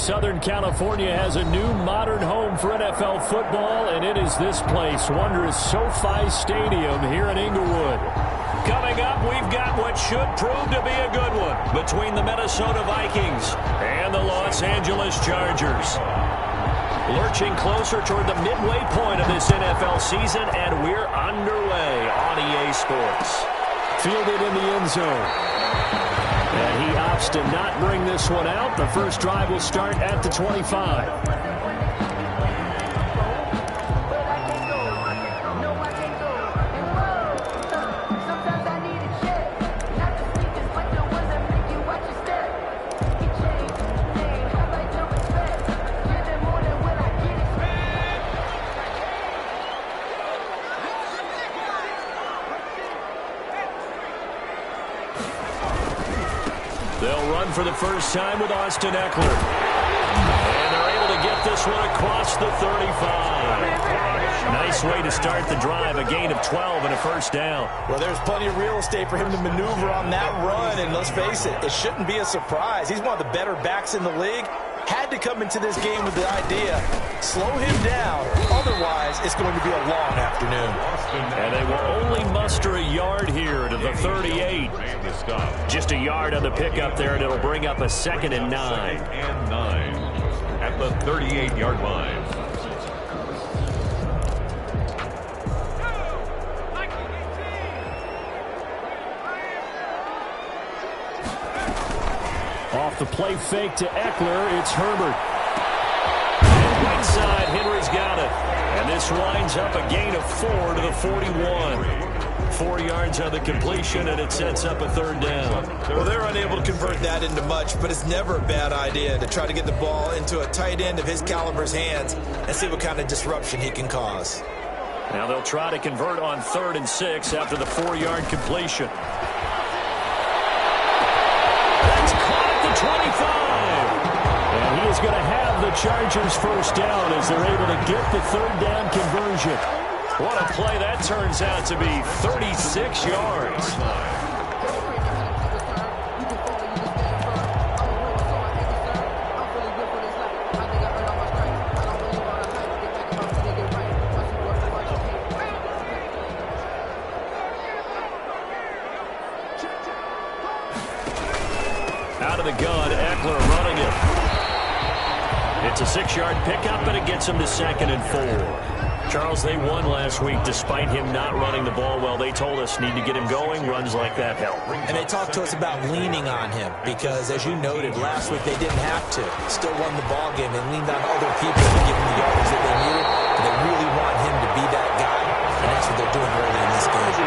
Southern California has a new modern home for NFL football, and it is this place, wondrous SoFi Stadium here in Inglewood. Coming up, we've got what should prove to be a good one between the Minnesota Vikings and the Los Angeles Chargers. Lurching closer toward the midway point of this NFL season, and we're underway on EA Sports. Fielded in the end zone. And he opts to not bring this one out. The first drive will start at the 25. They'll run for the first time with Austin Ekeler. And they're able to get this one across the 35. Nice way to start the drive, a gain of 12 and a first down. Well, there's plenty of real estate for him to maneuver on that run, and let's face it, it shouldn't be a surprise. He's one of the better backs in the league. Had to come into this game with the idea, slow him down, otherwise it's going to be a long afternoon. And they will only muster a yard here to the 38. Just a yard on the pickup there, and it'll bring up a 2nd and 9. At the 38-yard line. Off the play fake to Ekeler, it's Herbert. And right side, Henry's got it. And this winds up a gain of 4 to the 41. 4 yards on the completion, and it sets up a 3rd down. Well, they're unable to convert that into much, but it's never a bad idea to try to get the ball into a tight end of his caliber's hands and see what kind of disruption he can cause. Now they'll try to convert on 3rd and 6 after the 4-yard completion. 25. And he is going to have the Chargers first down as they're able to get the 3rd down conversion. What a play that turns out to be, 36 yards. Out of the gun, Ekeler running it. It's a 6-yard pickup, and it gets him to 2nd and 4. Charles, they won last week despite him not running the ball well. They told us need to get him going. Runs like that help. And they talked to us about leaning on him because, as you noted, last week they didn't have to. Still won the ball game. They leaned on other people to give them the yardage that they needed. And they really want him to be that guy, and that's what they're doing early in this game.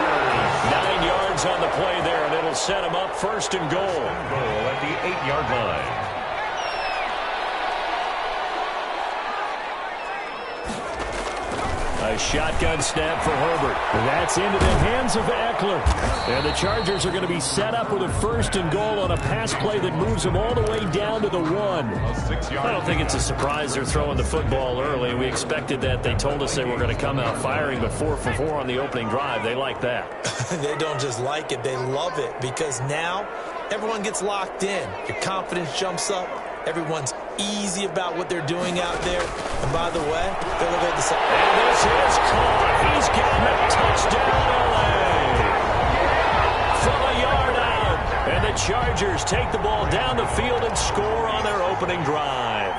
9 yards on the play there, and it'll set him up 1st and goal. At the 8-yard line. A shotgun snap for Herbert. That's into the hands of Ekeler. And the Chargers are going to be set up with a 1st and goal on a pass play that moves them all the way down to the 1. I don't think it's a surprise they're throwing the football early. We expected that. They told us they were going to come out firing, but 4 for 4 on the opening drive. They like that. They don't just like it, they love it, because now everyone gets locked in. Your confidence jumps up. Everyone's easy about what they're doing out there. And by the way, they'll look at the side. And this is caught. He's getting a touchdown, LA. From a yard out. And the Chargers take the ball down the field and score on their opening drive.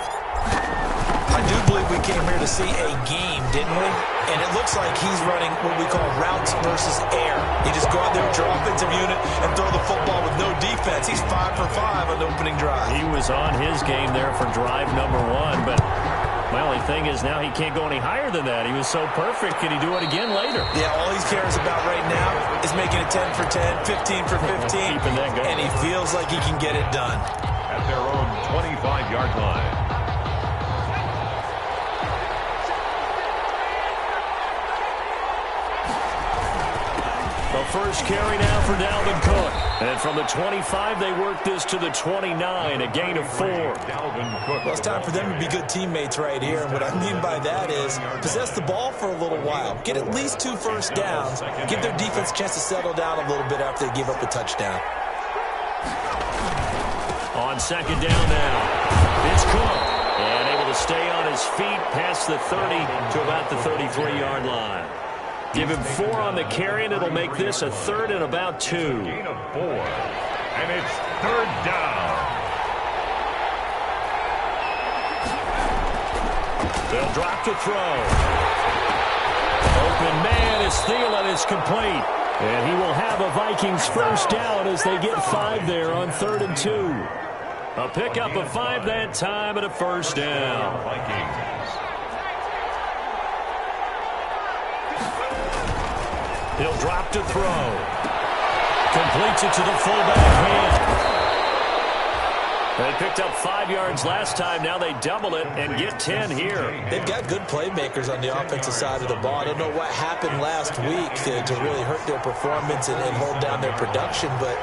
I do believe we came here to see a game, didn't we? And it looks like he's running what we call routes versus air. You just go out there with your offensive unit and throw the football with no defense. He's 5 for 5 on the opening drive. He was on his game there for drive number 1, but my only thing is now he can't go any higher than that. He was so perfect. Can he do it again later? Yeah, all he cares about right now is making it 10 for 10, 15 for 15, Keeping that going. and he feels like he can get it done. At their own 25-yard line. The first carry now for Dalvin Cook. And from the 25, they work this to the 29, a gain of 4. Well, it's time for them to be good teammates right here. And what I mean by that is possess the ball for a little while. Get at least 2 first downs. Give their defense a chance to settle down a little bit after they give up a touchdown. On 2nd down now, it's Cook. stay on his feet past the 30 to about the 33-yard line. Give him 4 on the carry, and it'll make this a 3rd and about 2. Gain of 4. And it's 3rd down. They'll drop to throw. Open man is Thielen is complete. And he will have a Vikings first down as they get 5 there on 3rd and 2. A pickup of 5 that time and a first down. Vikings. He'll drop to throw. Completes it to the fullback hand. They picked up 5 yards last time. Now they double it and get 10 here. They've got good playmakers on the offensive side of the ball. I don't know what happened last week to really hurt their performance and hold down their production, but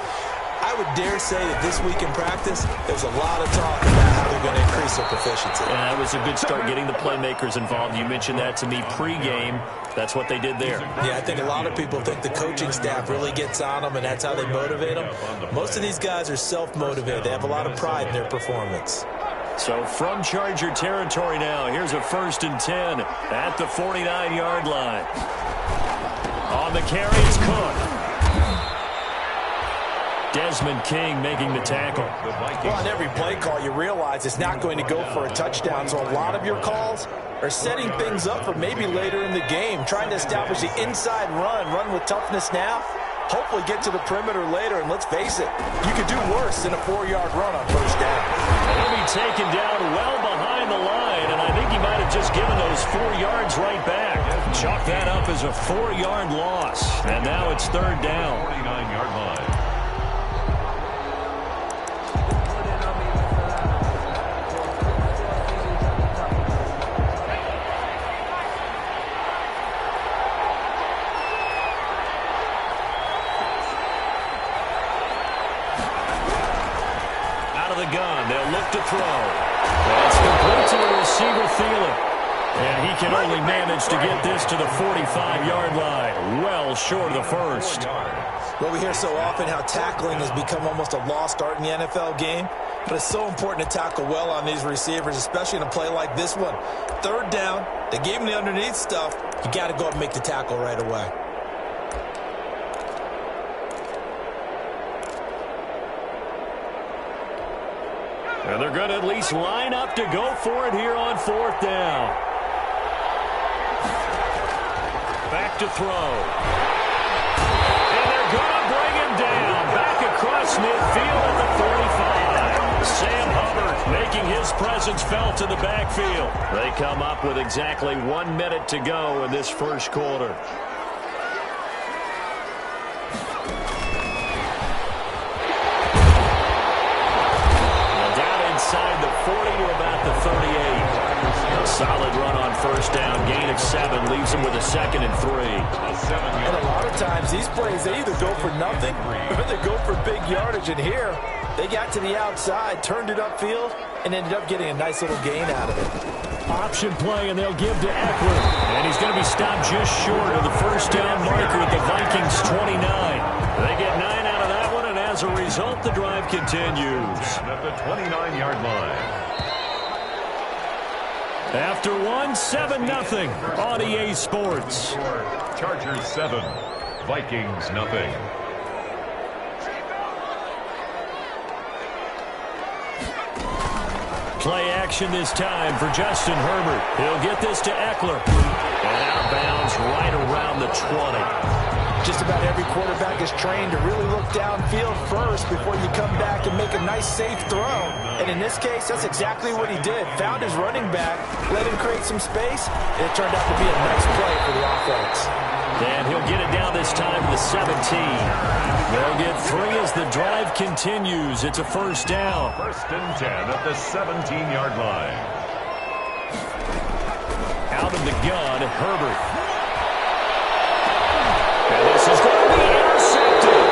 I would dare say that this week in practice, there's a lot of talk about how they're going to increase their proficiency. And that was a good start, getting the playmakers involved. You mentioned that to me pregame. That's what they did there. Yeah, I think a lot of people think the coaching staff really gets on them, and that's how they motivate them. Most of these guys are self-motivated. They have a lot of pride in their performance. So from Charger territory now, here's a 1st and 10 at the 49-yard line. On the carry, it's Cook. Desmond King making the tackle. Well, on every play call, you realize it's not going to go for a touchdown, so a lot of your calls are setting things up for maybe later in the game, trying to establish the inside run with toughness now, hopefully get to the perimeter later, and let's face it, you could do worse than a 4-yard run on first down. He'll be taken down well behind the line, and I think he might have just given those 4 yards right back. Chalk that up as a 4-yard loss, and now it's 3rd down. 49-yard line. Gun. They'll look to throw. That's complete to the receiver, Thielen. And he can only manage to get this to the 45-yard line. Well short of the first. Well, we hear so often how tackling has become almost a lost art in the NFL game. But it's so important to tackle well on these receivers, especially in a play like this one. 3rd down. They gave him the underneath stuff. You got to go and make the tackle right away. And they're going to at least line up to go for it here on 4th down. Back to throw. And they're going to bring him down. Back across midfield at the 45. Sam Hubbard making his presence felt in the backfield. They come up with exactly 1 minute to go in this first quarter. Inside the 40 to about the 38. A solid run on first down. Gain of 7 leaves him with a 2nd and 3. And a lot of times these plays, they either go for nothing or they go for big yardage. And here, they got to the outside, turned it upfield, and ended up getting a nice little gain out of it. Option play, and they'll give to Eckler. And he's going to be stopped just short of the first down marker at the Vikings 29. They get 9 out of that one, and as a result, the drive continues. At the 29-yard line. After 7-0 on EA Sports. Chargers 7, Vikings nothing. Play action this time for Justin Herbert. He'll get this to Eckler. And out of bounds right around the 20. Just about every quarterback is trained to really look downfield first before you come back and make a nice, safe throw. And in this case, that's exactly what he did. Found his running back, let him create some space, and it turned out to be a nice play for the offense. And he'll get it down this time to the 17. They'll get 3 as the drive continues. It's a first down. 1st and 10 at the 17-yard line. Out of the gun, Herbert. And this is going to be intercepted.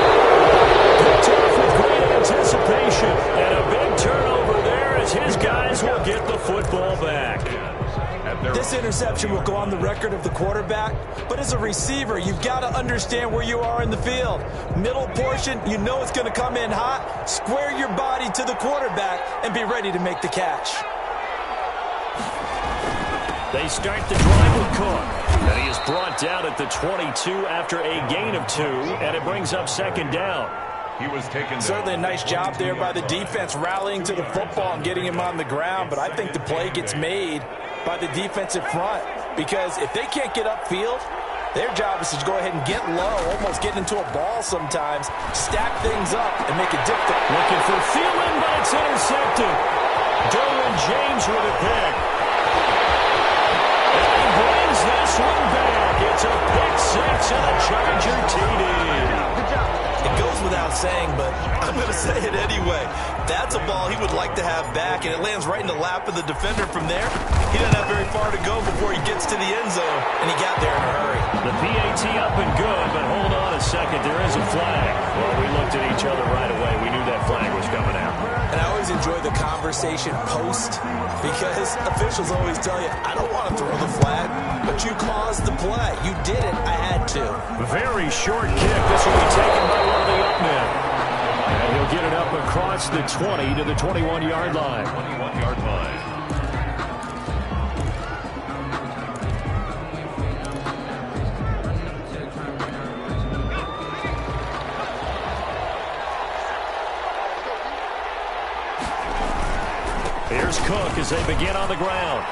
Picked off with great anticipation. And a big turnover there as his guys will get the football back. This interception will go on the record of the quarterback, but as a receiver, you've got to understand where you are in the field. Middle portion, you know it's going to come in hot. Square your body to the quarterback and be ready to make the catch. They start the drive with Cook. And he is brought down at the 22 after a gain of 2, and it brings up second down. He was taken. Certainly a nice job there by the defense rallying to the football and getting him on the ground, but I think the play gets made by the defensive front because if they can't get upfield, their job is to go ahead and get low, almost get into a ball sometimes, stack things up, and make it difficult. Looking for Thielen, but it's intercepted. Derwin James with a pick. And he brings this one back. It's a pick six and a Charger TD. It goes without saying, but I'm going to say it anyway. That's a ball he would like to have back, and it lands right in the lap of the defender from there. He doesn't have very far to go before he gets to the end zone, and he got there in a hurry. The PAT up and good, but hold on a second. There is a flag. Well, we looked at each other right away. We knew that flag was coming out. And I always enjoy the conversation post because officials always tell you, I don't want to throw the flag, but you caused the play. You did it. I had to. Very short kick. This will be taken by one of the up men. And he'll get it up across the 20 to the 21-yard line. 21-yard line. Here's Cook as they begin on the ground.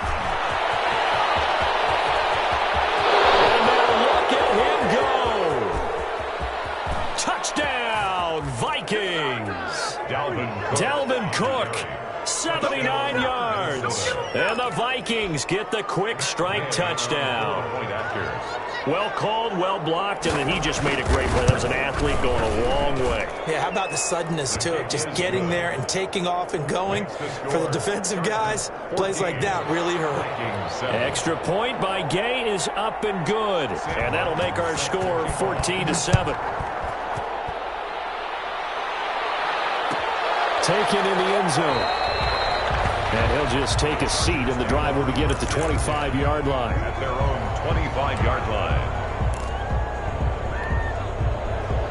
And now look at him go. Touchdown, Vikings. Dalvin Cook, 79 yards. And the Vikings get the quick strike touchdown. Point after. Well called, well blocked, and then he just made a great play. That was an athlete going a long way. Yeah, how about the suddenness to it? Just getting there and taking off and going. For the defensive guys, plays like that really hurt. Extra point by Gay is up and good. And that'll make our score 14-7. Taken in the end zone. And he'll just take a seat, and the drive will begin at the 25-yard line. At their own 25-yard line.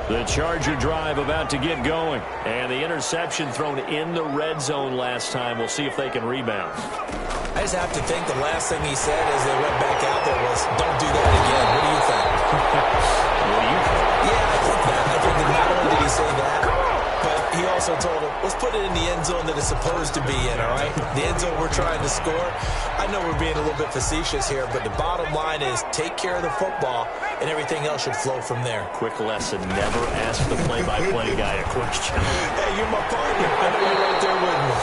The Charger drive about to get going. And the interception thrown in the red zone last time. We'll see if they can rebound. I just have to think the last thing he said as they went back out there was, don't do that again. What do you think? What do you think? Yeah, I think that. I think that not only did he say that, but he also told him, let's put it in the end zone that it's supposed to be in, all right? The end zone we're trying to score. I know we're being a little bit facetious here, but the bottom line is take care of the football, and everything else should flow from there. Quick lesson, never ask the play-by-play guy a question. Hey, you're my partner. I know you're right there with me.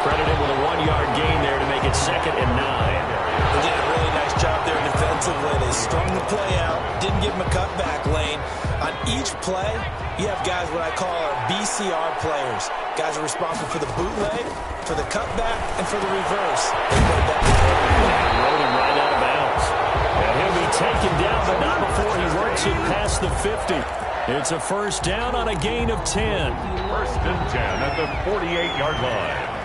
Credit him with a 1-yard gain there to make it 2nd and 9. They did a really nice job there defensively. They strung the play out, didn't give him a cutback lane. On each play, you have guys what I call our BCR players. Guys are responsible for the bootleg, for the cutback, and for the reverse. They played that. Rode him right out of bounds. And he'll be taken down, but not before he works it past the 50. It's a first down on a gain of 10. First and 10 at the 48-yard line.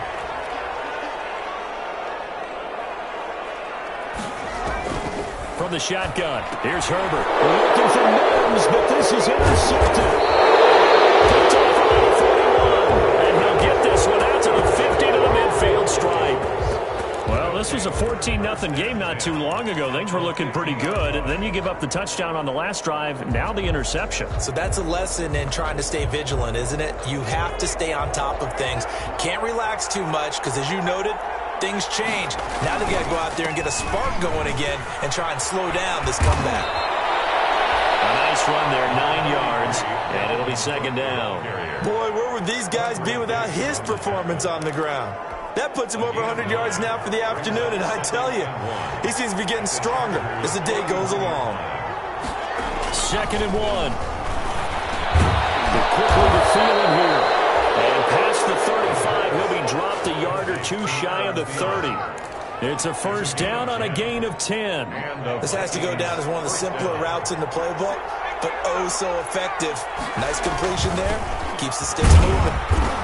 From the shotgun, here's Herbert. Looking for Mims, but this is intercepted. Picked off around the 41. And he'll get this one out to the 50 to the midfield stripe. Well, this was a 14-0 game not too long ago. Things were looking pretty good. Then you give up the touchdown on the last drive. Now the interception. So that's a lesson in trying to stay vigilant, isn't it? You have to stay on top of things. Can't relax too much because, as you noted, things change. Now they've got to go out there and get a spark going again and try and slow down this comeback. A nice run there, 9 yards, and it'll be 2nd down. Boy, where would these guys be without his performance on the ground? That puts him over 100 yards now for the afternoon, and I tell you, he seems to be getting stronger as the day goes along. 2nd and 1. They're quickly to Thielen here. And past the 35, he'll be dropped a yard or two shy of the 30. It's a first down on a gain of 10. This has to go down as one of the simpler routes in the playbook, but oh so effective. Nice completion there. Keeps the sticks moving.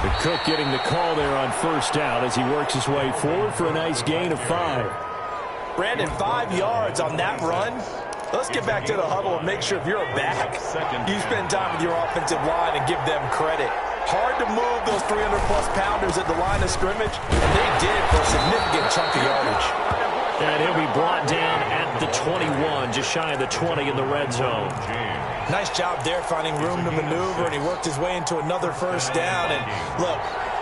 The Cook getting the call there on first down as he works his way forward for a nice gain of 5. Brandon, 5 yards on that run. Let's get back to the huddle and make sure if you're a back, you spend time with your offensive line and give them credit. Hard to move those 300-plus pounders at the line of scrimmage, and they did for a significant chunk of yardage. And he'll be brought down at the 21, just shy of the 20 in the red zone. Nice job there finding room to maneuver, and he worked his way into another first down. And look,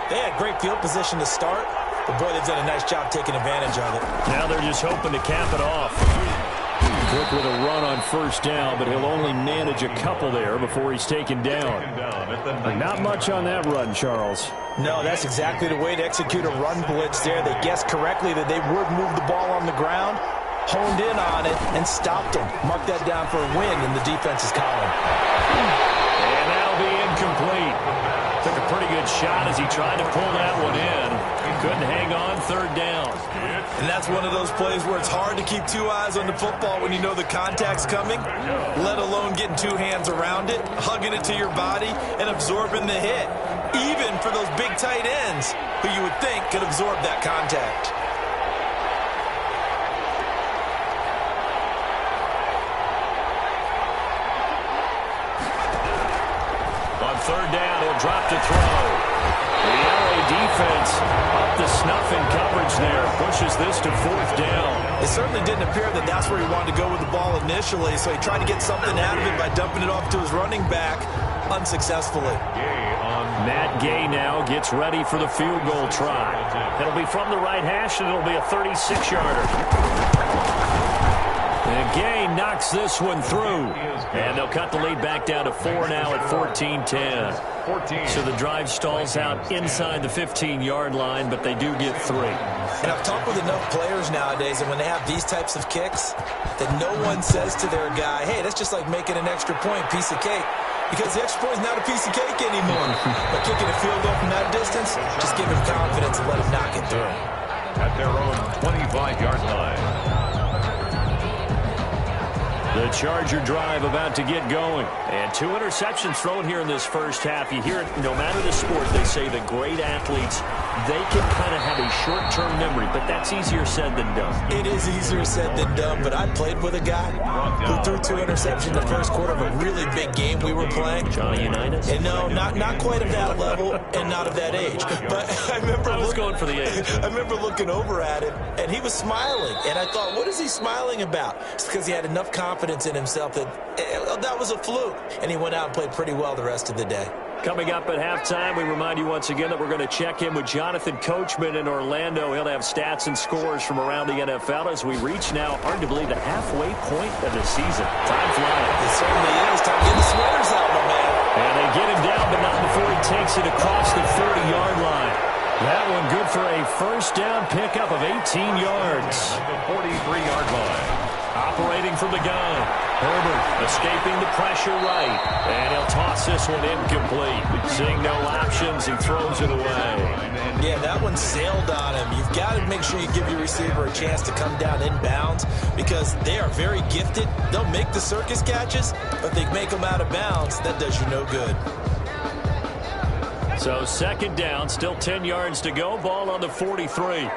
they had great field position to start, but boy, they've done a nice job taking advantage of it. Now they're just hoping to cap it off. Quick with a run on first down, but he'll only manage a couple there before he's taken down. Not much on that run, Charles. No, that's exactly the way to execute a run blitz there. They guessed correctly that they would move the ball on the ground, honed in on it, and stopped them. Mark that down for a win in the defense's column. And that'll be incomplete. Took a pretty good shot as he tried to pull that one in. He couldn't hang on third down. And that's one of those plays where it's hard to keep two eyes on the football when you know the contact's coming, let alone getting two hands around it, hugging it to your body, and absorbing the hit. Even for those big tight ends who you would think could absorb that contact. On third down, he'll drop to throw. The LA defense up to snuff in coverage there. Pushes this to fourth down. It certainly didn't appear that that's where he wanted to go with the ball initially, so he tried to get something out of it by dumping it off to his running back unsuccessfully. Matt Gay now gets ready for the field goal try. It'll be from the right hash, and it'll be a 36-yarder. And Gay knocks this one through. And they'll cut the lead back down to 4 now at 14-10. So the drive stalls out inside the 15-yard line, but they do get 3. And I've talked with enough players nowadays, and when they have these types of kicks, that no one says to their guy, hey, that's just like making an extra point, piece of cake. Because the extra point is not a piece of cake anymore. But kicking a field goal from that distance, just give him confidence and let him knock it through. At their own 25-yard line. The Charger drive about to get going. And 2 interceptions thrown here in this first half. You hear it, no matter the sport, they say the great athletes, they can kind of have a short-term memory, but that's easier said than done. It is easier said than done, but I played with a guy who threw 2 interceptions in the first quarter of a really big game we were playing. Johnny Unitas? And no, not quite of that level and not of that age. But I remember I was going for the age. I remember looking over at him, and he was smiling. And I thought, what is he smiling about? It's because he had enough confidence in himself that that was a fluke. And he went out and played pretty well the rest of the day. Coming up at halftime, we remind you once again that we're going to check in with Jonathan Coachman in Orlando. He'll have stats and scores from around the NFL as we reach now, hard to believe, the halfway point of the season. Time flying. It certainly is. Time to get the sweaters out, my man. And they get him down, but not before he takes it across the 30-yard line. That one good for a first down pickup of 18 yards. At the 43-yard line. Operating from the gun. Herbert escaping the pressure right. And he'll toss this one incomplete. Seeing no options, he throws it away. Yeah, that one sailed on him. You've got to make sure you give your receiver a chance to come down inbounds because they are very gifted. They'll make the circus catches, but they make them out of bounds. That does you no good. So second down, still 10 yards to go. Ball on the 43.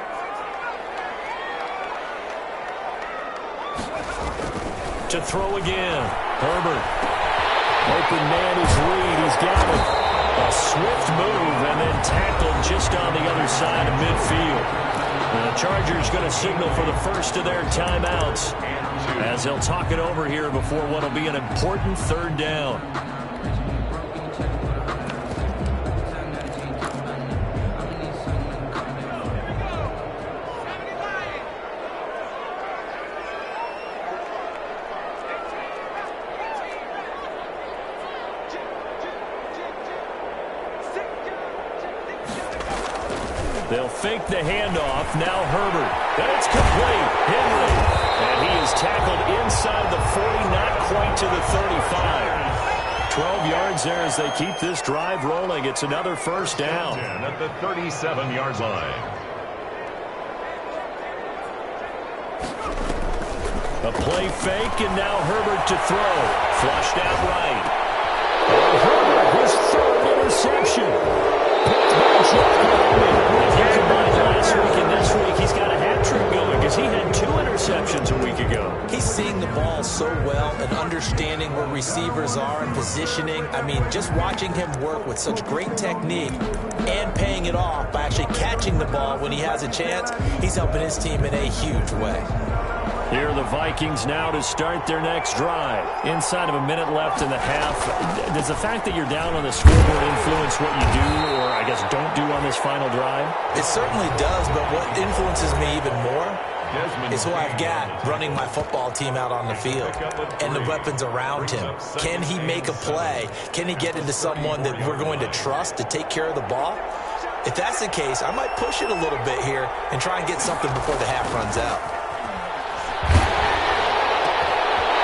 To throw again. Herbert. Open man is Reed. He's got it. A swift move and then tackled just on the other side of midfield. The Chargers going to signal for the first of their timeouts as they'll talk it over here before what will be an important third down. They'll fake the handoff. Now Herbert. And it's complete. Henry. And he is tackled inside the 40, not quite to the 35. 12 yards there as they keep this drive rolling. It's another first down. At the 37-yard line. A play fake, and now Herbert to throw. Flushed out right. And Herbert, his third interception. Picked by Jeff Gladney. If you combine last week and this week, he's got a hat trick going. because he had 2 interceptions a week ago. He's seeing the ball so well and understanding where receivers are and positioning. I mean, just watching him work with such great technique and paying it off by actually catching the ball when he has a chance, he's helping his team in a huge way. Here are the Vikings now to start their next drive. Inside of a minute left in the half, does the fact that you're down on the scoreboard influence what you do, or I guess don't do on this final drive? It certainly does, but what influences me even more is who I've got running my football team out on the field and the weapons around him. Can he make a play? Can he get into someone that we're going to trust to take care of the ball? If that's the case, I might push it a little bit here and try and get something before the half runs out.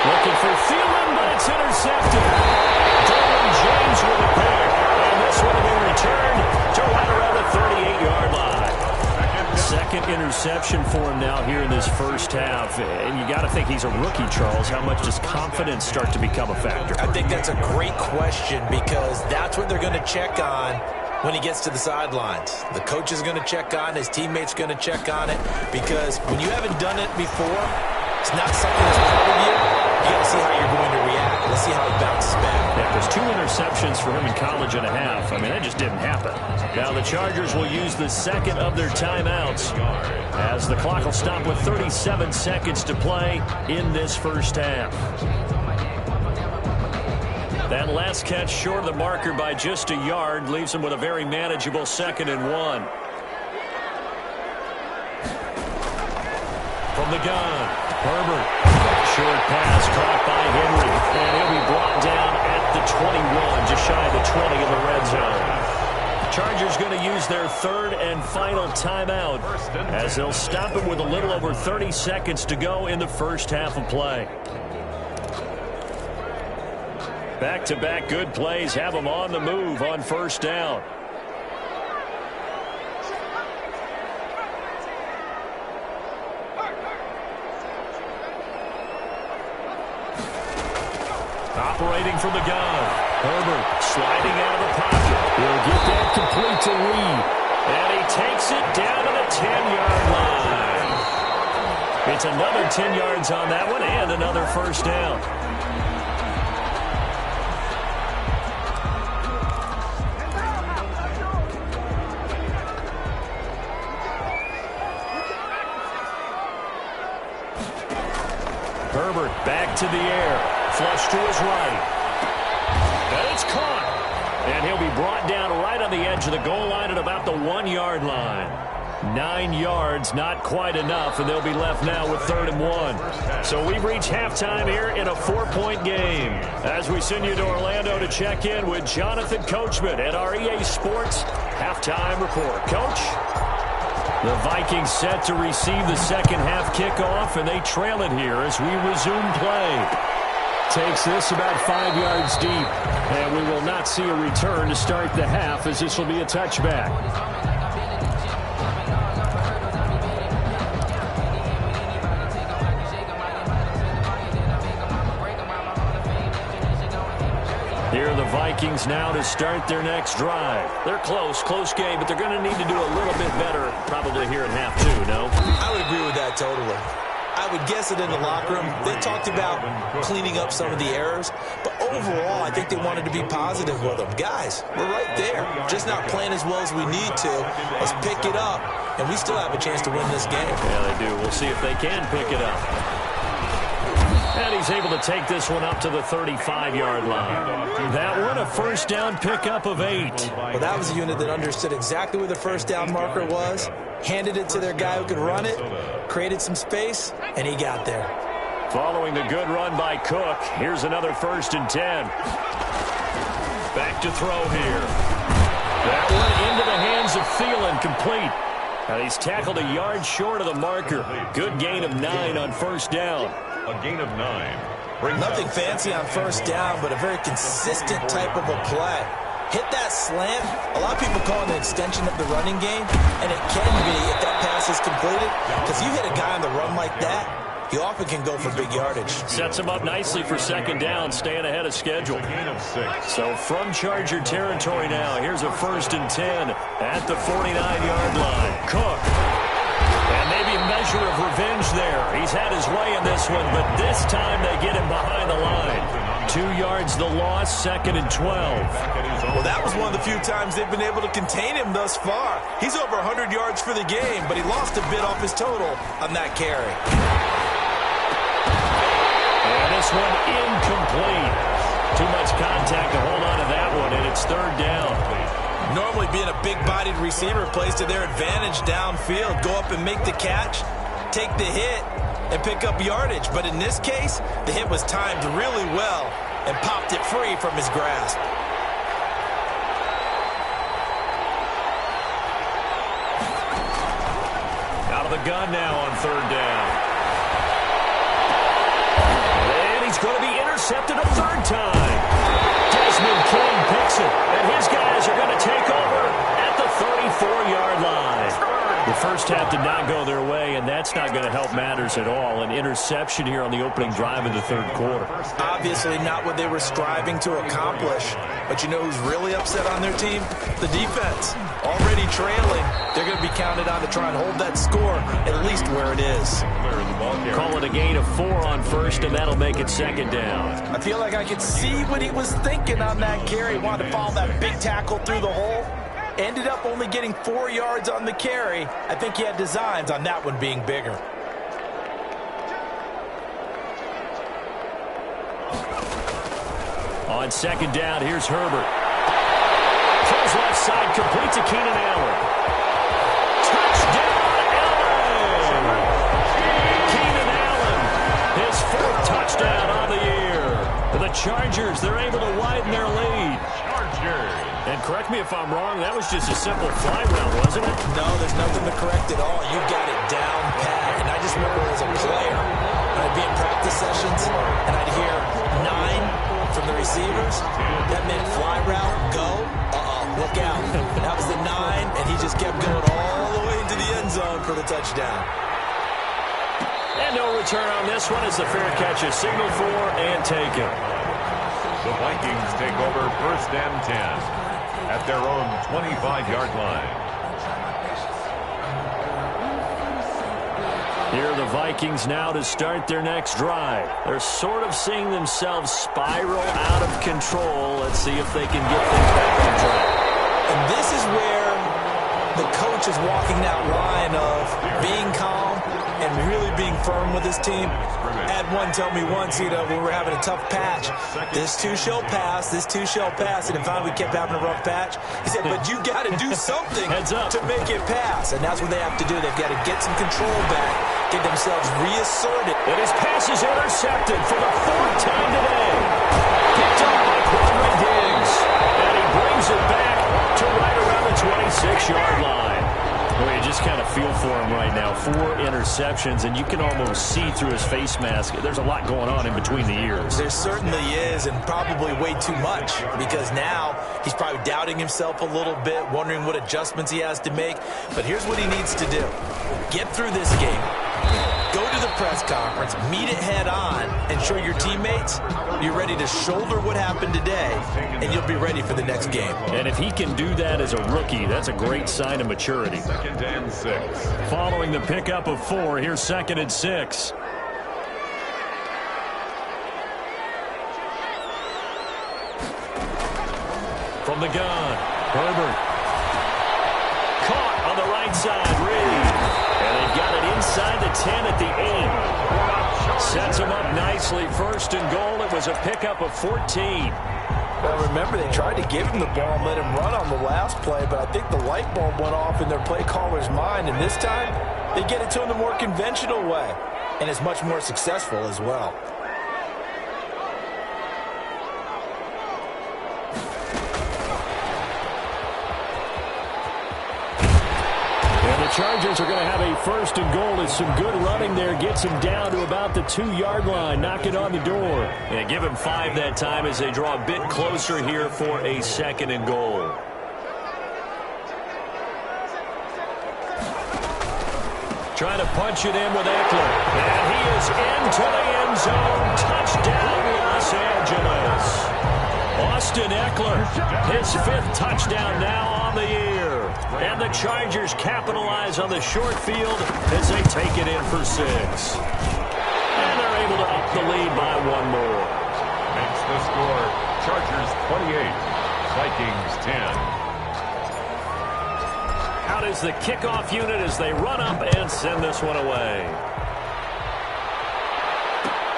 Looking for Thielen, but it's intercepted. Derwin James with a pick. And this one will be returned to right around the 38-yard line. Second interception for him now here in this first half. And you got to think he's a rookie, Charles. How much does confidence start to become a factor? I think that's a great question because that's what they're going to check on when he gets to the sidelines. The coach is going to check on, his teammates going to check on it, because when you haven't done it before, it's not something that's part of you. You got to see how you're going to react. Let's see how he bounces back. Yeah, there's 2 interceptions for him in college and a half. I mean, that just didn't happen. Now the Chargers will use the second of their timeouts as the clock will stop with 37 seconds to play in this first half. That last catch short of the marker by just a yard leaves him with a very manageable 2nd and 1. From the gun, Herbert. Short pass caught by Henry. And he'll be brought down at the 21, just shy of the 20 in the red zone. Chargers going to use their 3rd and final timeout as they'll stop it with a little over 30 seconds to go in the first half of play. Back-to-back good plays have them on the move on first down. Operating from the gun. Herbert sliding out of the pocket. He'll get that complete to Reed. And he takes it down to the 10-yard line. It's another 10 yards on that one and another first down. Herbert back to the air. Flush to his right. And it's caught. And he'll be brought down right on the edge of the goal line at about the 1-yard line. 9 yards, not quite enough, and they'll be left now with 3rd and 1. So we've reached halftime here in a 4-point game. As we send you to Orlando to check in with Jonathan Coachman at our EA Sports Halftime Report. Coach? The Vikings set to receive the second half kickoff, and they trail it here as we resume play. Takes this about 5 yards deep, and we will not see a return to start the half as this will be a touchback. Here are the Vikings now to start their next drive. They're close game, but they're going to need to do a little bit better probably here in half 2, no? I would agree with that totally. I would guess it in the locker room. They talked about cleaning up some of the errors, but overall, I think they wanted to be positive with them. Guys, we're right there. Just not playing as well as we need to. Let's pick it up, and we still have a chance to win this game. Yeah, they do. We'll see if they can pick it up. And he's able to take this one up to the 35-yard line. That one, a first down pickup of 8. Well, that was a unit that understood exactly where the first down marker was, handed it to their guy who could run it, created some space, and he got there. Following the good run by Cook, here's another 1st and 10. Back to throw here. That one into the hands of Thielen, complete. Now he's tackled a yard short of the marker. Good gain of 9 on first down. A gain of 9. Nothing fancy on first down, but a very consistent type of a play. Hit that slant. A lot of people call it an extension of the running game, and it can be if that pass is completed, because you hit a guy on the run like that, he often can go for big yardage. Sets him up nicely for second down, staying ahead of schedule. So from Charger territory now, here's a 1st and 10 at the 49-yard line. Cook. And maybe measure of revenge there. He's had his way in this one, but this time they get him behind the line. 2 yards the loss, 2nd and 12. Well, that was one of the few times they've been able to contain him thus far. He's over 100 yards for the game, but he lost a bit off his total on that carry. And this one incomplete. Too much contact to hold on to that one, and it's 3rd down. Normally being a big-bodied receiver plays to their advantage downfield. Go up and make the catch, take the hit, and pick up yardage. But in this case, the hit was timed really well and popped it free from his grasp. Out of the gun now on 3rd down. And he's going to be intercepted a 3rd time. Desmond King picks it, and his guys are going to take over at the 34-yard line. The first half did not go their way, and that's not going to help matters at all. An interception here on the opening drive of the 3rd quarter. Obviously not what they were striving to accomplish. But you know who's really upset on their team? The defense. Already trailing. They're going to be counted on to try and hold that score at least where it is. Call it a gain of 4 on 1st, and that'll make it 2nd down. I feel like I could see what he was thinking on that carry. Wanted to follow that big tackle through the hole. Ended up only getting 4 yards on the carry. I think he had designs on that one being bigger. On 2nd down, here's Herbert. Throws left side, complete to Keenan Allen. Touchdown, Allen! Keenan Allen, his 4th touchdown on the year. The Chargers, they're able to widen their lead. And correct me if I'm wrong, that was just a simple fly route, wasn't it? No, there's nothing to correct at all. You got it down pat. And I just remember as a player, when I'd be in practice sessions, and I'd hear 9 from the receivers. That meant fly route, go, look out. That was the 9, and he just kept going all the way into the end zone for the touchdown. And no return on this one as the fair catch is signaled for and taken. The Vikings take over 1st and 10 at their own 25-yard line. Here are the Vikings now to start their next drive. They're sort of seeing themselves spiral out of control. Let's see if they can get things back on track. And this is where the coach is walking that line of being calm and really being firm with his team. Had one tell me once, when we were having a tough patch, this too shall pass, this too shall pass. And finally we kept having a rough patch. He said, but you got to do something to make it pass. And that's what they have to do. They've got to get some control back, get themselves reasserted. And his pass is intercepted for the 4th time today. Picked up by Quandre Diggs. And he brings it back to right around the 26-yard line. Well, you just kind of feel for him right now. 4 interceptions, and you can almost see through his face mask. There's a lot going on in between the ears. There certainly is, and probably way too much, because now he's probably doubting himself a little bit, wondering what adjustments he has to make. But here's what he needs to do. Get through this game. Go to the press conference, meet it head on, and show your teammates you're ready to shoulder what happened today, and you'll be ready for the next game. And if he can do that as a rookie, that's a great sign of maturity. 2nd and 6. Following the pickup of 4, here's 2nd and 6. From the gun, Herbert. Caught on the right side, Reed. And they've got it inside the 10 at the 8. Sets him up nicely. 1st and goal. It was a pickup of 14. Well, remember, they tried to give him the ball and let him run on the last play, but I think the light bulb went off in their play caller's mind, and this time they get it to him the more conventional way, and it's much more successful as well. The Chargers are going to have a 1st and goal as some good running there gets him down to about the 2-yard line. Knock it on the door. And give him 5 that time as they draw a bit closer here for a 2nd and goal. Trying to punch it in with Eckler. And he is into the end zone. Touchdown, Los Angeles. Austin Eckler, his 5th touchdown now on the year. And the Chargers capitalize on the short field as they take it in for 6. And they're able to up the lead by 1 more. Makes the score Chargers 28, Vikings 10. Out is the kickoff unit as they run up and send this one away.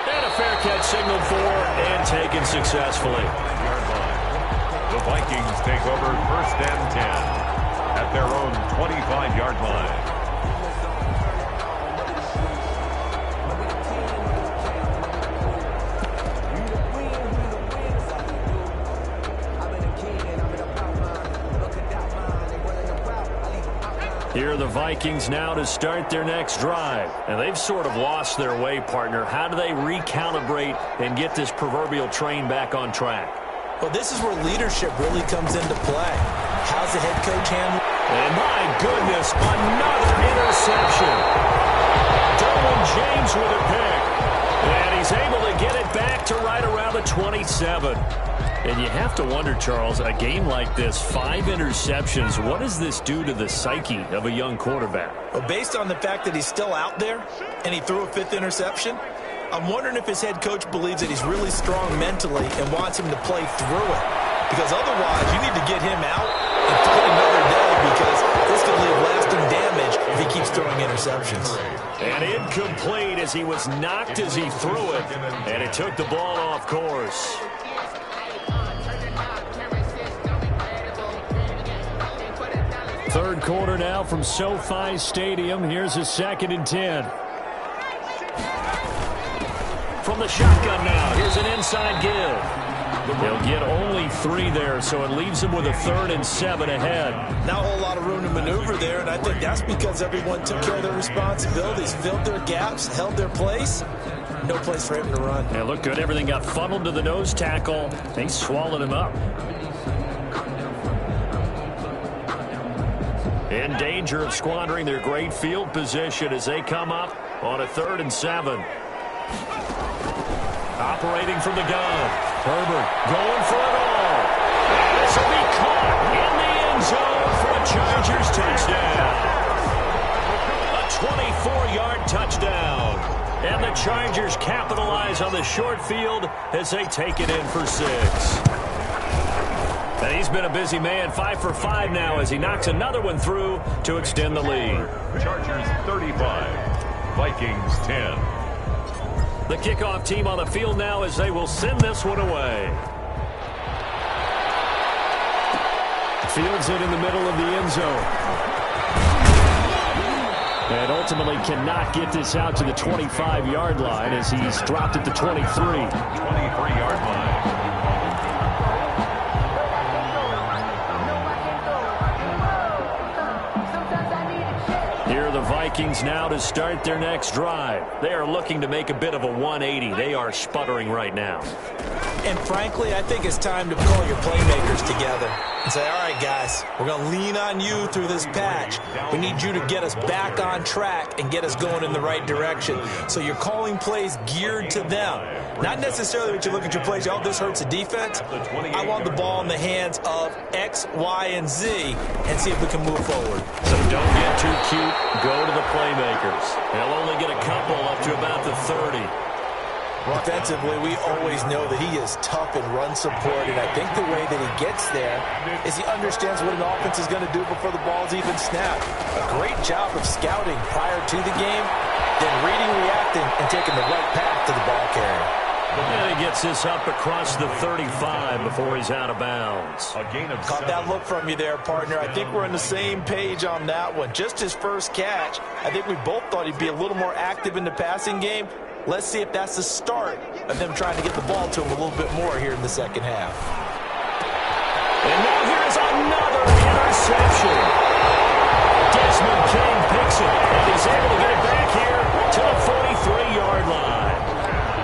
And a fair catch signaled for and taken successfully. The Vikings take over 1st and 10 at their own 25-yard line. Here are the Vikings now to start their next drive. And they've sort of lost their way, partner. How do they recalibrate and get this proverbial train back on track? Well, this is where leadership really comes into play. How's the head coach handling? And my goodness, another interception. Derwin James with a pick. And he's able to get it back to right around the 27. And you have to wonder, Charles, a game like this, 5 interceptions, what does this do to the psyche of a young quarterback? Well, based on the fact that he's still out there and he threw a 5th interception, I'm wondering if his head coach believes that he's really strong mentally and wants him to play through it. Because otherwise, you need to get him out and fight another day because this could leave lasting damage if he keeps throwing interceptions. And incomplete as he was knocked as he threw it, and it took the ball off course. Third quarter now from SoFi Stadium. Here's a 2nd and 10. From the shotgun now, here's an inside give. They'll get only 3 there, so it leaves them with a 3rd and 7 ahead. Not a whole lot of room to maneuver there, and I think that's because everyone took care of their responsibilities, filled their gaps, held their place. No place for him to run. It looked good. Everything got funneled to the nose tackle. They swallowed him up. In danger of squandering their great field position as they come up on a 3rd and 7. Operating from the gun. Herbert going for it all. And this will be caught in the end zone for a Chargers touchdown. A 24-yard touchdown. And the Chargers capitalize on the short field as they take it in for 6. And he's been a busy man, 5 for 5 now as he knocks another one through to extend the lead. Chargers 35, Vikings 10. The kickoff team on the field now as they will send this one away. Fields it in the middle of the end zone. And ultimately cannot get this out to the 25-yard line as he's dropped at the 23. 23-yard line. The Vikings now to start their next drive. They are looking to make a bit of a 180. They are sputtering right now. And frankly, I think it's time to call your playmakers together and say, all right, guys, we're going to lean on you through this patch. We need you to get us back on track and get us going in the right direction. So you're calling plays geared to them. Not necessarily that you look at your plays, oh, this hurts the defense. I want the ball in the hands of X, Y, and Z and see if we can move forward. So don't get too cute. Go to the playmakers. They'll only get a couple up to about the 30. Defensively, we always know that he is tough in run support, and I think the way that he gets there is he understands what an offense is going to do before the ball's even snapped. A great job of scouting prior to the game, then reading, reacting, and taking the right path to the ball carrier. And he gets this up across the 35 before he's out of bounds. A gain of Caught that look from you there, partner. I think we're on the same page on that one. Just his first catch, I think we both thought he'd be a little more active in the passing game. Let's see if that's the start of them trying to get the ball to him a little bit more here in the second half. And now here's another interception. Desmond King picks it, and he's able to get it back here to the 43-yard line.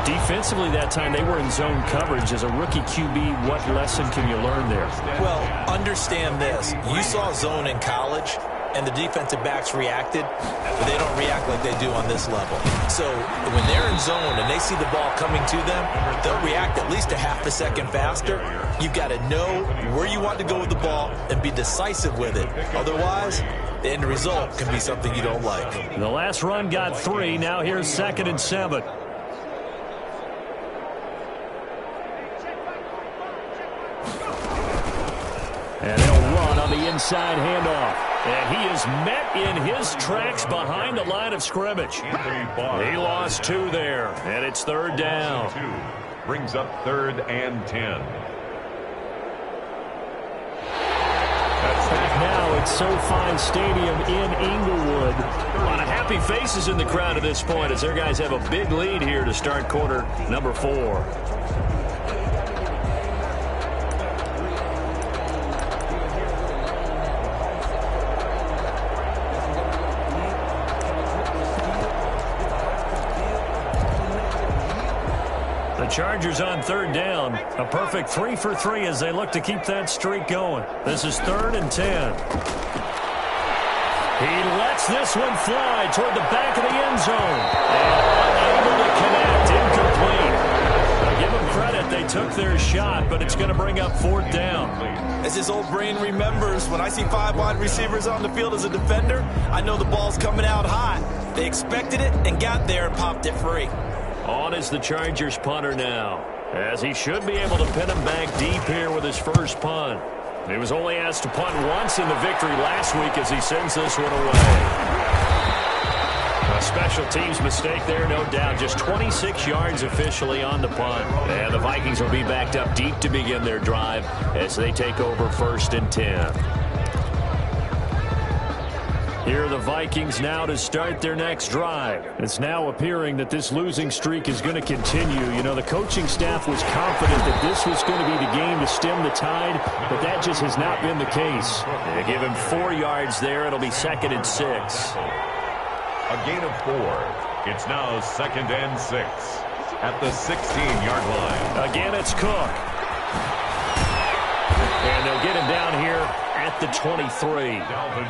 Defensively that time, they were in zone coverage. As a rookie QB, what lesson can you learn there? Well, understand this. You saw zone in college. and the defensive backs reacted, but they don't react like they do on this level. So when they're in zone and they see the ball coming to them, they'll react at least a half a second faster. You've got to know where you want to go with the ball and be decisive with it. Otherwise, the end result can be something you don't like. The last run got 3. Now here's 2nd and 7. And they'll run on the inside handoff. And he is met in his tracks behind the line of scrimmage. He lost 2 there, and it's 3rd down. Brings up 3rd and 10. Now it's SoFi Stadium in Inglewood. A lot of happy faces in the crowd at this point as their guys have a big lead here to start quarter number 4. The Chargers on 3rd down. A perfect 3 for 3 as they look to keep that streak going. This is 3rd and 10. He lets this one fly toward the back of the end zone. And unable to connect. Incomplete. Now give them credit. They took their shot, but it's going to bring up 4th down. As his old brain remembers, when I see 5 wide receivers on the field as a defender, I know the ball's coming out hot. They expected it and got there and popped it free. On is the Chargers punter now, as he should be able to pin him back deep here with his first punt. He was only asked to punt once in the victory last week as he sends this one away. A special teams mistake there, no doubt. Just 26 yards officially on the punt. And the Vikings will be backed up deep to begin their drive as they take over 1st and 10. Here are the Vikings now to start their next drive. It's now appearing that this losing streak is going to continue. You know, the coaching staff was confident that this was going to be the game to stem the tide, but that just has not been the case. They give him 4 yards there. It'll be 2nd and 6. A gain of 4. It's now 2nd and 6 at the 16-yard line. Again, it's Cook. And they'll get him down here at the 23.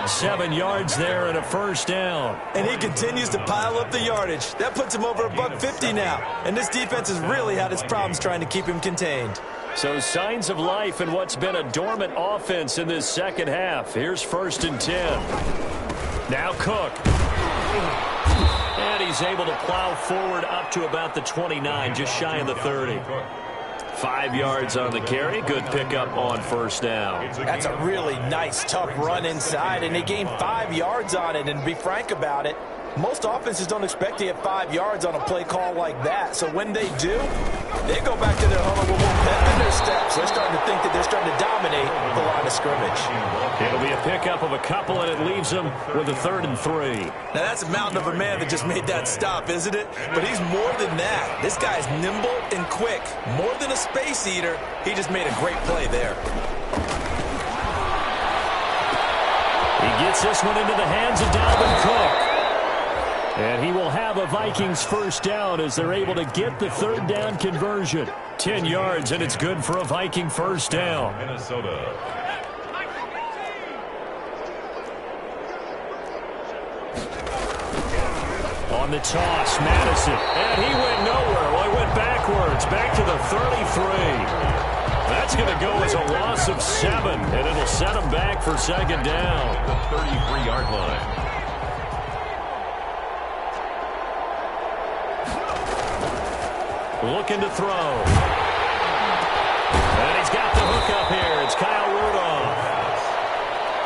7 yards there and a 1st down. And he continues to pile up the yardage. That puts him over $150 now. And this defense has really had its problems trying to keep him contained. So signs of life in what's been a dormant offense in this second half. Here's 1st and 10. Now Cook. And he's able to plow forward up to about the 29, just shy of the 30. 5 yards on the carry. Good pickup on 1st down. That's a really nice, tough run inside, and they gained 5 yards on it. And to be frank about it, most offenses don't expect to get 5 yards on a play call like that. So when they do, they go back to their huddle with more pep in their steps. They're starting to think that they're starting to dominate the line of scrimmage. It'll be a pickup of a couple, and it leaves them with a 3rd and 3. Now, that's a mountain of a man that just made that stop, isn't it? But he's more than that. This guy's nimble and quick. More than a space eater, he just made a great play there. He gets this one into the hands of Dalvin Cook. And he will have a Vikings 1st down as they're able to get the 3rd down conversion. 10 yards, and it's good for a Viking 1st down. Minnesota. On the toss, Madison. And he went nowhere. Well, he went backwards, back to the 33. That's going to go as a loss of 7, and it'll set him back for 2nd down. The 33-yard line. Looking to throw. And he's got the hook up here. It's Kyle Rudolph.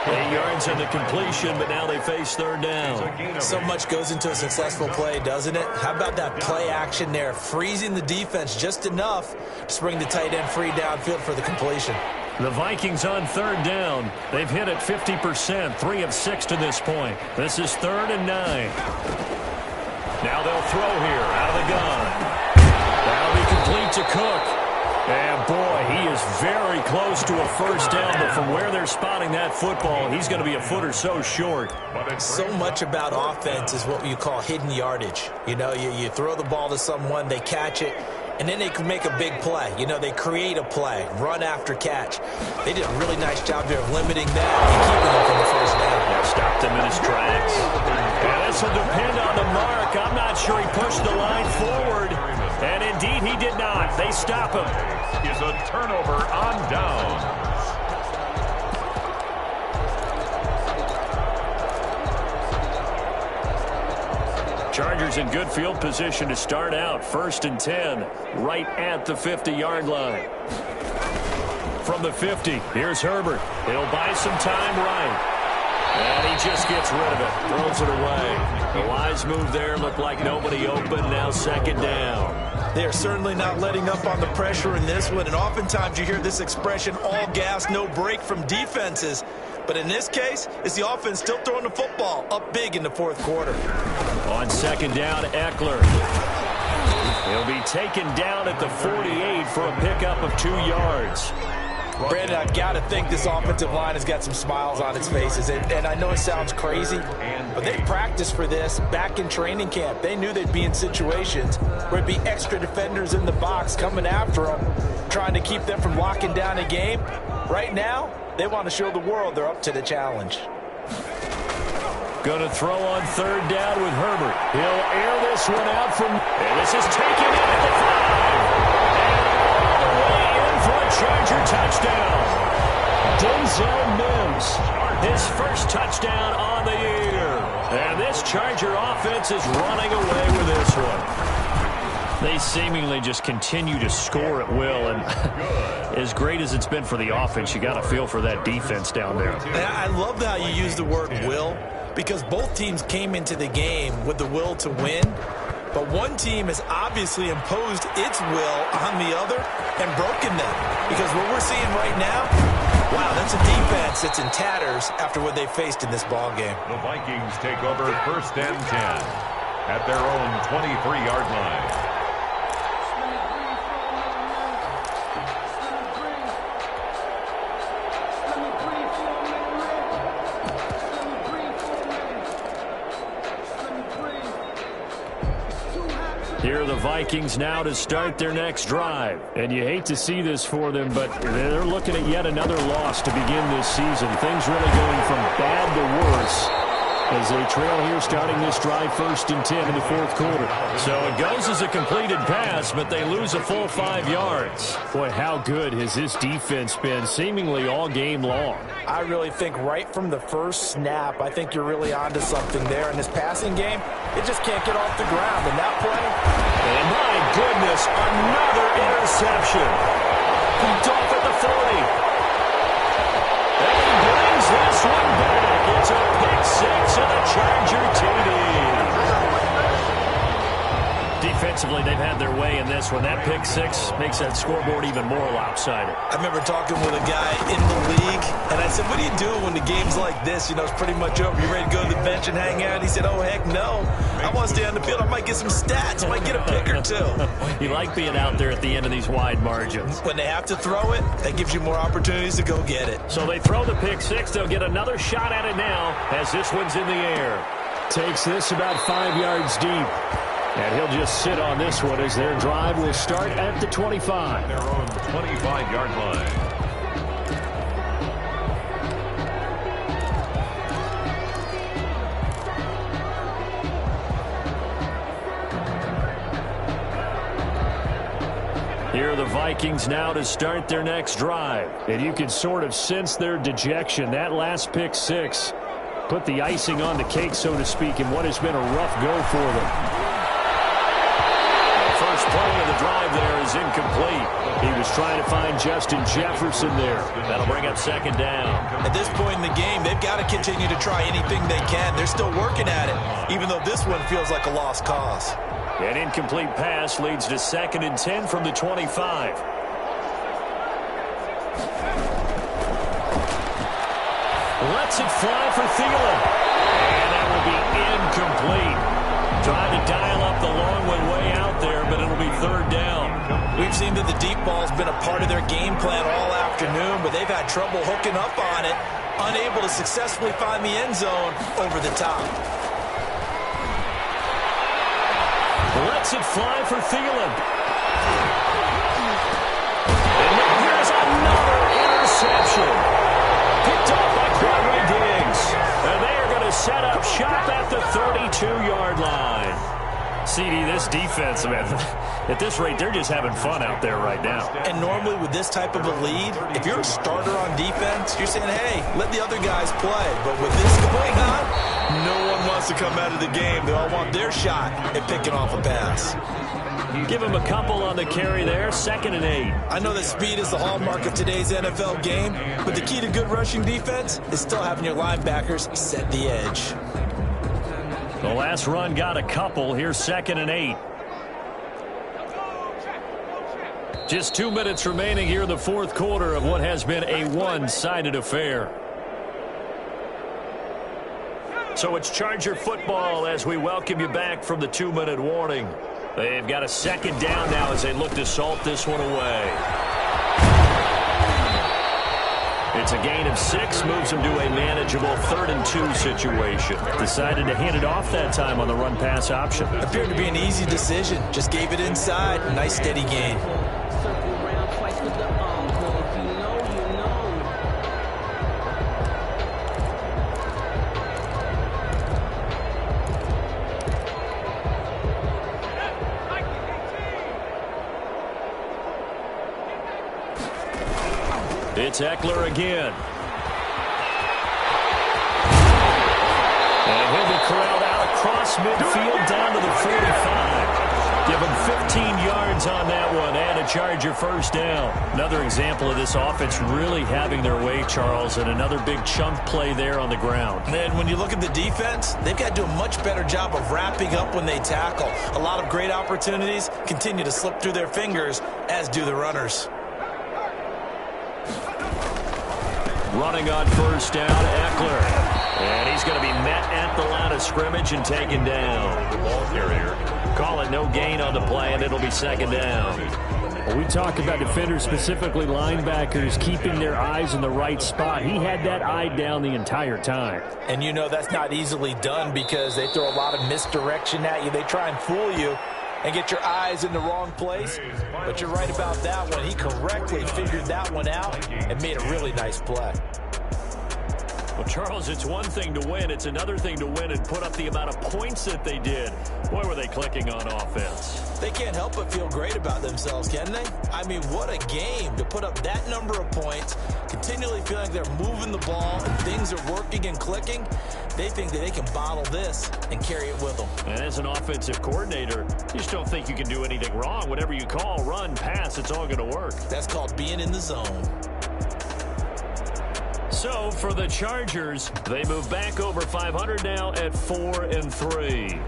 8 yards on the completion, but now they face 3rd down. So much goes into a successful play, doesn't it? How about that play action there, freezing the defense just enough to bring the tight end free downfield for the completion. The Vikings on 3rd down. They've hit it 50%, 3 of 6 to this point. This is 3rd and 9. Now they'll throw here out of the gun. That'll be complete to Cook. And, boy, he is very close to a 1st down, but from where they're spotting that football, he's going to be a foot or so short. So much about offense is what you call hidden yardage. You know, you throw the ball to someone, they catch it, and then they can make a big play. You know, they create a play, run after catch. They did a really nice job there of limiting that and keeping them from the 1st down. Now stopped him in his tracks. And this will depend on the mark. I'm not sure he pushed the line forward. And indeed, he did not. They stop him. Is a turnover on downs. Chargers in good field position to start out. 1st and 10, right at the 50-yard line. From the 50, here's Herbert. He'll buy some time right. And he just gets rid of it. Throws it away. The wise move there. Looked like nobody open. Now 2nd down. They are certainly not letting up on the pressure in this one. And oftentimes you hear this expression, all gas, no break from defenses. But in this case, it's the offense still throwing the football up big in the 4th quarter. On 2nd down, Eckler. He'll be taken down at the 48 for a pickup of 2 yards. Brandon, I've got to think this offensive line has got some smiles on its faces. And I know it sounds crazy, but they practiced for this back in training camp. They knew they'd be in situations where it'd be extra defenders in the box coming after them, trying to keep them from locking down a game. Right now, they want to show the world they're up to the challenge. Going to throw on 3rd down with Herbert. He'll air this one out from... And this is taken in at the 5. And all the way in for a Charger touchdown. Denzel Mims, his first touchdown on the year. And this Charger offense is running away with this one. They seemingly just continue to score at will, and as great as it's been for the offense, you got to feel for that defense down there. And I love how you use the word will, because both teams came into the game with the will to win, but one team has obviously imposed its will on the other and broken them. Because what we're seeing right now, wow, that's a defense that's in tatters after what they faced in this ball game. The Vikings take over 1st and 10 at their own 23-yard line. Here are the Vikings now to start their next drive. And you hate to see this for them, but they're looking at yet another loss to begin this season. Things really going from bad to worse as they trail here starting this drive 1st and 10 in the 4th quarter. So it goes as a completed pass, but they lose a full 5 yards. Boy, how good has this defense been seemingly all game long? I really think right from the first snap, I think you're really onto something there. In this passing game, it just can't get off the ground. And that play, and my goodness, another interception. Picked off at the 40. And he brings this one back. It's a pick 6 and a Charger TD. Defensively, they've had their way in this one. That pick 6 makes that scoreboard even more lopsided. I remember talking with a guy in the league, and I said, what do you do when the game's like this? You know, it's pretty much over. You ready to go to the bench and hang out? He said, oh, heck no. I want to stay on the field. I might get some stats. I might get a pick or two. You like being out there at the end of these wide margins. When they have to throw it, that gives you more opportunities to go get it. So they throw the pick 6. They'll get another shot at it now as this one's in the air. Takes this about 5 yards deep. And he'll just sit on this one as their drive will start at the 25. Their own 25-yard line. Here are the Vikings now to start their next drive. And you can sort of sense their dejection. That last pick 6 put the icing on the cake, so to speak, in what has been a rough go for them. First play of the drive there is incomplete. He was trying to find Justin Jefferson there. That'll bring up 2nd down. At this point in the game, they've got to continue to try anything they can. They're still working at it, even though this one feels like a lost cause. An incomplete pass leads to 2nd and 10 from the 25. Lets it fly for Thielen. And that will be incomplete. Trying to dial up the long one way out there, but it'll be 3rd down. We've seen that the deep ball's been a part of their game plan all afternoon, but they've had trouble hooking up on it, unable to successfully find the end zone over the top. Lets it fly for Thielen. And here's another interception. Picked off by Quadri Diggs. And they are going shot at the 32-yard line. CD, this defense, man, at this rate, they're just having fun out there right now. And normally with this type of a lead, if you're a starter on defense, you're saying, hey, let the other guys play. But with this going on, no one wants to come out of the game. They all want their shot at picking off a pass. Give him a couple on the carry there, 2nd and 8. I know that speed is the hallmark of today's NFL game, but the key to good rushing defense is still having your linebackers set the edge. The last run got a couple. Here's 2nd and 8. Just 2 minutes remaining here in the fourth quarter of what has been a one-sided affair. So it's Charger football as we welcome you back from the 2-minute warning. They've got a 2nd down now as they look to salt this one away. It's a gain of 6, moves them to a manageable 3rd and 2 situation. Decided to hand it off that time on the run-pass option. Appeared to be an easy decision. Just gave it inside. Nice steady gain. It's Eckler again. And he'll be corralled out across midfield down to the 45. Give him 15 yards on that one and a Charger first down. Another example of this offense really having their way, Charles, and another big chunk play there on the ground. And when you look at the defense, they've got to do a much better job of wrapping up when they tackle. A lot of great opportunities continue to slip through their fingers, as do the runners. Running on first down, Eckler. And he's going to be met at the line of scrimmage and taken down. The ball carrier. Call it no gain on the play, and it'll be 2nd down. Well, we talk about defenders, specifically linebackers, keeping their eyes in the right spot. He had that eye down the entire time. And you know that's not easily done because they throw a lot of misdirection at you. They try and fool you and get your eyes in the wrong place. But you're right about that one. He correctly figured that one out and made a really nice play. Well, Charles, it's one thing to win. It's another thing to win and put up the amount of points that they did. Boy, were they clicking on offense. They can't help but feel great about themselves, can they? I mean, what a game to put up that number of points, continually feeling like they're moving the ball and things are working and clicking. They think that they can bottle this and carry it with them. And as an offensive coordinator, you just don't think you can do anything wrong. Whatever you call, run, pass, it's all going to work. That's called being in the zone. So for the Chargers, they move back over 500 now at 4-3.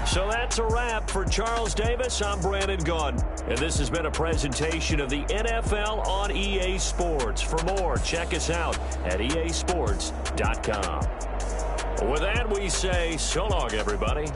So that's a wrap for Charles Davis. I'm Brandon Gaudin, and this has been a presentation of the NFL on EA Sports. For more, check us out at easports.com. With that, we say so long, everybody.